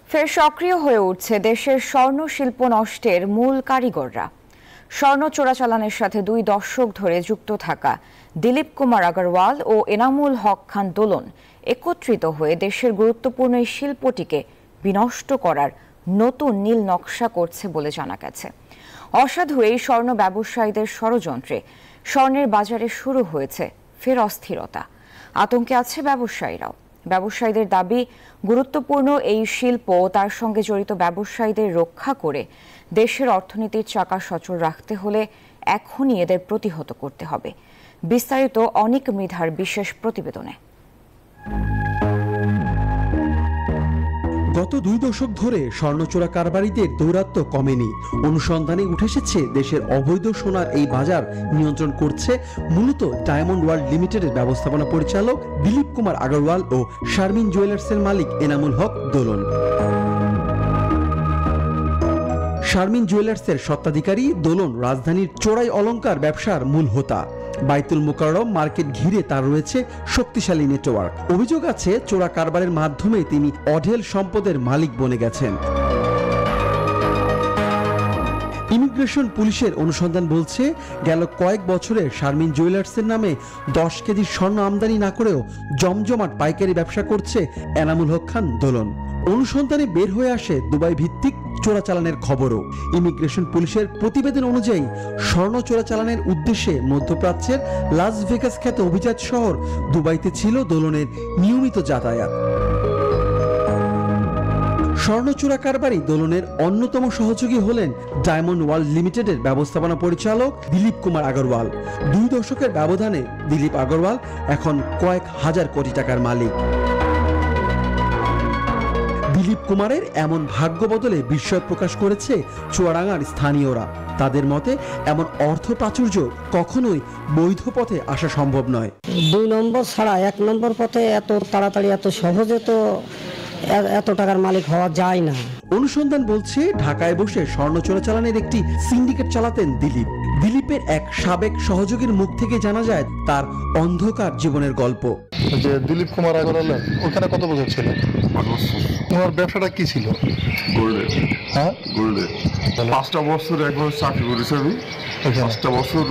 ফের সক্রিয় হয়ে উঠছে দেশের স্বর্ণ শিল্প নষ্টের মূল কারিগররা। স্বর্ণ চোরাচালানের সাথে 2 দশক ধরে যুক্ত থাকা দিলীপ কুমার আগরওয়াল ও এনামুল হক খান দোলন একত্রিত হয়ে দেশের গুরুত্বপূর্ণ এই শিল্পটিকে বিনষ্ট করার নতুন নীল নকশা করছে বলে জানা গেছে। অসাধু এই স্বর্ণ ব্যবসায়ীদের ষড়যন্ত্রে স্বর্ণের বাজারে শুরু হয়েছে ফের অস্থিরতা। আতঙ্কে আছে ব্যবসায়ীরাও। ব্যবসায়ীদের দাবি, গুরুত্বপূর্ণ এই শিল্প তার সঙ্গে জড়িত ব্যবসায়ীদের রক্ষা করে দেশের অর্থনীতির চাকা সচল রাখতে হলে এখনই এদের প্রতিহত করতে হবে। বিস্তারিত অনিক মৃধার বিশেষ প্রতিবেদনে। গত 2 দশক ধরে স্বর্ণচোরা কারবারিদের দৌরাত্ম্য কমেনি। অনুসন্ধানে উঠে এসেছে দেশের অবৈধ সোনার এই বাজার নিয়ন্ত্রণ করছে মূলত ডায়মন্ড ওয়ার্ল্ড লিমিটেডের ব্যবস্থাপনা পরিচালক দিলীপ কুমার আগরওয়াল ও শারমিন জুয়েলার্সের মালিক এনামুল হক দোলন। শারমিন জুয়েলার্সের স্বত্বাধিকারী দোলন রাজধানীর চোরাই অলংকার ব্যবসার মূল হোতা। বাইতুল মোকাররম মার্কেট ঘিরে তার রয়েছে শক্তিশালী নেটওয়ার্ক। অভিযোগ আছে চোরা কারবারের মাধ্যমে তিনি অঢেল সম্পদের মালিক বনে গেছেন। ইমিগ্রেশন পুলিশের অনুসন্ধান বলছে, গেল কয়েক বছরে শারমিন জুয়েলার্সের নামে 10 কেজি স্বর্ণ আমদানি না করেও জমজমাট পাইকারি ব্যবসা করছে এনামুল হক খান দোলন। অনুসন্ধানে বের হয়ে আসে দুবাই ভিত্তিক চোরাচালানের খবরও। ইমিগ্রেশন পুলিশের প্রতিবেদন অনুযায়ী স্বর্ণ চোরাচালানের উদ্দেশ্যে মধ্যপ্রাচ্যের লাস ভেগাস খ্যাত অভিজাত শহর দুবাইতে ছিল দোলনের নিয়মিত যাতায়াত। স্বর্ণ চোরা কারবারি দোলনের অন্যতম সহযোগী হলেন ডায়মন্ড ওয়ার্ল্ড লিমিটেডের ব্যবস্থাপনা পরিচালক দিলীপ কুমার আগরওয়াল। 2 দশকের ব্যবধানে দিলীপ আগরওয়াল এখন কয়েক হাজার কোটি টাকার মালিক। দিলীপ কুমারের এমন ভাগ্য বদলে বিস্ময় প্রকাশ করেছে চুয়াডাঙ্গার স্থানীয়রা। তাদের মতে এমন অর্থ প্রাচুর্য কখনোই বৈধ পথে আসা সম্ভব নয়। 2 নম্বর ছাড়া 1 নম্বর পথে এত তাড়াতাড়ি এত সহজে তো এত টাকার মালিক হওয়া যায় না। অনুসন্ধান বলছে ঢাকায় বসে স্বর্ণ চোরাচালানের একটি সিন্ডিকেট চালাতেন দিলীপ। দিলীপের এক সাবেক সহযোগীর মুখ থেকে জানা যায় তার অন্ধকার জীবনের গল্প। যে দিলীপ কুমার আগরওয়াল ওখানে কত বছর ছিল? তোমার ব্যবসাটা কি ছিল? গোল্ডের। হ্যাঁ, গোল্ডের 5টা বছর একবার চাকরি করেছি আমি। 5টা বছর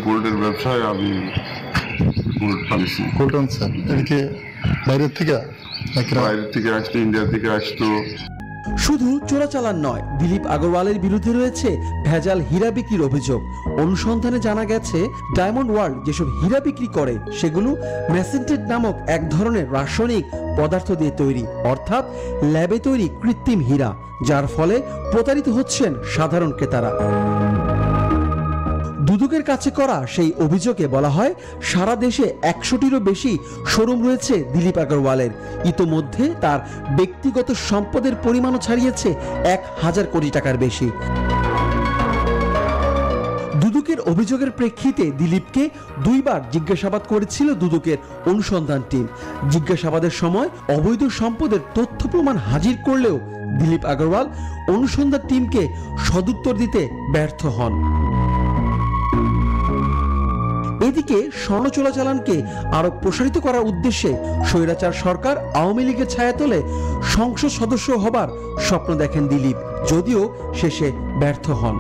গোল্ডের ব্যবসায় আমি গোল্ড পালিয়েছি। গোল্ড আনছেন এদিকে বাইরের থেকে? বাইরের থেকে আসতো, ইন্ডিয়া থেকে আসতো। শুধু চোরাচালান নয়, দিলীপ আগরওয়ালের বিরুদ্ধে রয়েছে ভেজাল হীরা বিক্রির অভিযোগ। অনুসন্ধানে জানা গেছে ডায়মন্ড ওয়ার্ল্ড যেসব হীরা বিক্রি করে সেগুলো মেসেন্টেড নামক এক ধরনের রাসায়নিক পদার্থ দিয়ে তৈরি, অর্থাৎ ল্যাবে তৈরি কৃত্রিম হীরা, যার ফলে প্রতারিত হচ্ছেন সাধারণ ক্রেতারা। দুদকের কাছে করা সেই অভিযোগে বলা হয় সারা দেশে 100টিরও বেশি শোরুম রয়েছে দিলীপ আগরওয়ালের। ইতোমধ্যে তার ব্যক্তিগত সম্পদের পরিমাণও ছাড়িয়েছে 1000 কোটি টাকার বেশি। দুদকের অভিযোগের প্রেক্ষিতে দিলীপকে 2 বার জিজ্ঞাসাবাদ করেছিল দুদকের অনুসন্ধান টিম। জিজ্ঞাসাবাদের সময় অবৈধ সম্পদের তথ্য প্রমাণ হাজির করলেও দিলীপ আগরওয়াল অনুসন্ধান টিমকে সদুত্তর দিতে ব্যর্থ হন। এদিকে স্বর্ণ চোরাচালানকে আরো প্রসারিত করার উদ্দেশ্যে স্বৈরাচার সরকার আওয়ামী লীগের ছায়াতলে সংসদ সদস্য হবার স্বপ্ন দেখেন দিলীপ, যদিও শেষে ব্যর্থ হন।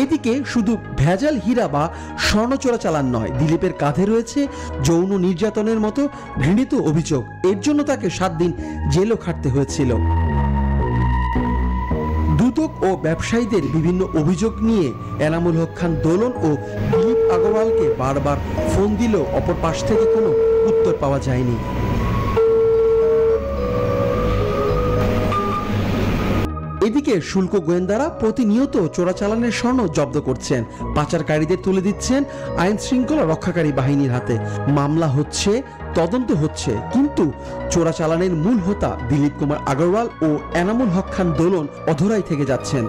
এদিকে শুধু ভেজাল হীরা বা স্বর্ণ চোরাচালান নয়, দিলীপের কাঁধে রয়েছে যৌন নির্যাতনের মতো ঘৃণিত অভিযোগ। এর জন্য তাকে 7 দিন জেলও খাটতে হয়েছিল। দুদক ও ব্যবসায়ীদের বিভিন্ন অভিযোগ নিয়ে এনামুল হক খান দোলন ও দিলীপ আগরওয়ালকে বারবার ফোন দিলেও অপর পাশ থেকে কোনো উত্তর পাওয়া যায়নি। এদিকে শুল্ক গোয়েন্দারা প্রতিনিয়ত চোরাচালানের স্বর্ণ জব্দ করছেন, পাচারকারীদের তুলে দিচ্ছেন আইন শৃঙ্খলা রক্ষাকারী বাহিনীর হাতে। মামলা হচ্ছে, তদন্ত হচ্ছে, কিন্তু চোরাচালানের মূল হোতা দিলীপ কুমার আগরওয়াল ও এনামুল হক খান দোলন অধরাই থেকে যাচ্ছেন।